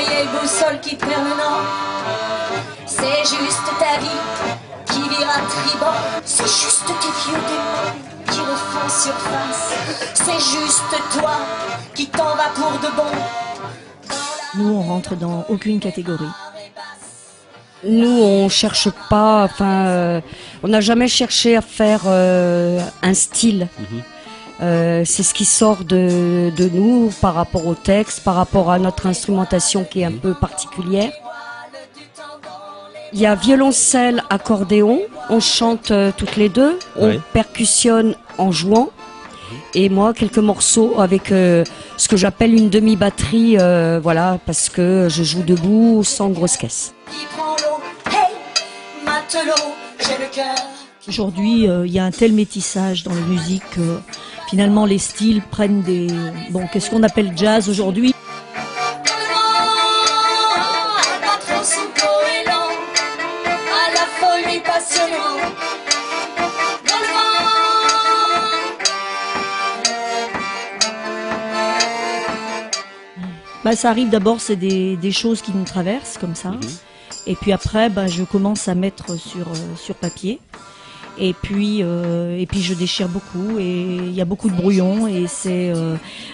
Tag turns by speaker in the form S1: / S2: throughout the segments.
S1: vieille boussole qui te perd le nord. C'est juste ta vie qui vire à tribord. C'est juste tes vieux démons qui refont surface. C'est juste toi qui t'en vas pour de bon.
S2: Nous, on rentre dans aucune catégorie.
S3: Nous, on cherche pas, on n'a jamais cherché à faire un style. C'est ce qui sort de nous par rapport au texte, par rapport à notre instrumentation qui est un peu particulière. Il y a violoncelle, accordéon, on chante toutes les deux, on percussionne en jouant. Et moi, quelques morceaux avec ce que j'appelle une demi-batterie, voilà, parce que je joue debout sans grosse caisse.
S2: Aujourd'hui, il y a un tel métissage dans la musique que finalement les styles prennent des... Bon, qu'est-ce qu'on appelle jazz aujourd'hui ? Bah, ça arrive d'abord, c'est des choses qui nous traversent comme ça. Et puis après, bah, je commence à mettre sur papier. Et puis je déchire beaucoup et il y a beaucoup de brouillons. Et c'est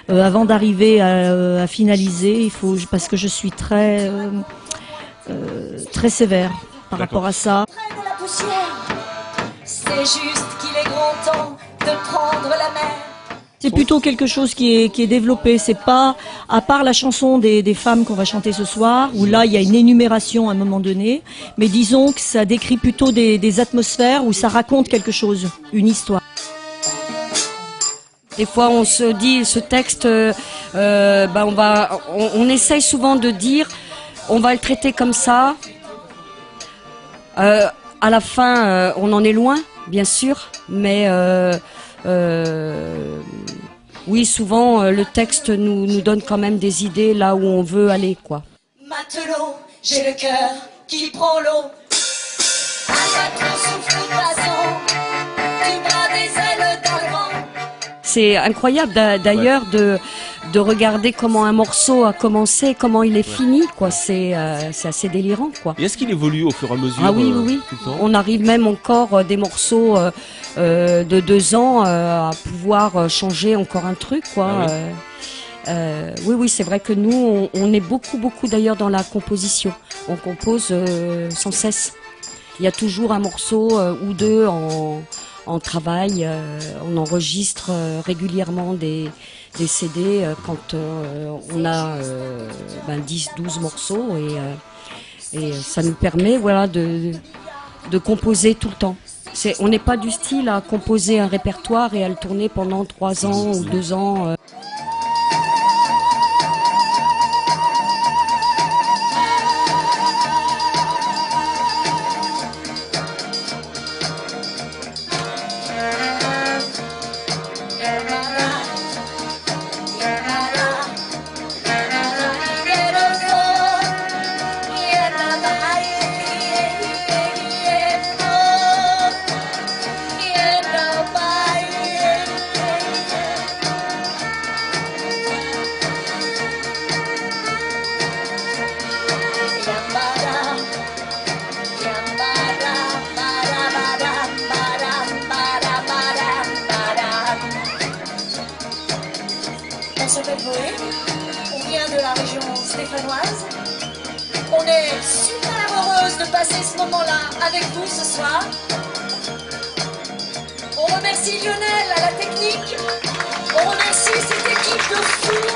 S2: avant d'arriver à finaliser, il faut, parce que je suis très sévère par rapport à ça.
S1: C'est juste qu'il est grand temps de prendre la mer.
S2: C'est plutôt quelque chose qui est développé. C'est pas, à part la chanson des femmes qu'on va chanter ce soir, où là il y a une énumération à un moment donné, mais disons que ça décrit plutôt des atmosphères où ça raconte quelque chose, une histoire.
S3: Des fois on se dit, ce texte, on essaye souvent de dire, on va le traiter comme ça. À la fin, on en est loin, bien sûr, mais oui, souvent le texte nous donne quand même des idées là où on veut aller, quoi.
S1: Matelot, j'ai le cœur qui prend l'eau. Albatros souffle de poisson, tu bats des ailes dans le vent.
S3: C'est incroyable d'ailleurs de regarder comment un morceau a commencé, comment il est fini, quoi. C'est assez délirant, quoi.
S4: Et est-ce qu'il évolue au fur et à mesure?
S3: Ah oui, oui,
S4: tout le temps
S3: on arrive même encore des morceaux de 2 ans à pouvoir changer encore un truc, quoi. Oui, oui, c'est vrai que nous, on est beaucoup d'ailleurs dans la composition. On compose sans cesse. Il y a toujours un morceau ou deux en travail. On enregistre régulièrement des CD quand on a 10-12 morceaux et ça nous permet, voilà, de composer tout le temps. On n'est pas du style à composer un répertoire et à le tourner pendant 3 ans ou 2 ans.
S1: On s'appelle Boé, on vient de la région stéphanoise. On est super heureuse de passer ce moment-là avec vous ce soir. On remercie Lionel à la technique. On remercie cette équipe de fous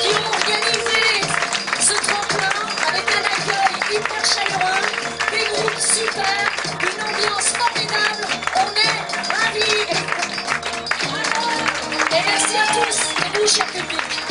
S1: qui ont organisé ce tremplin avec un accueil hyper chaleureux, des groupes super, une ambiance formidable. On est ravis. Et merci à tous, et vous, cher public.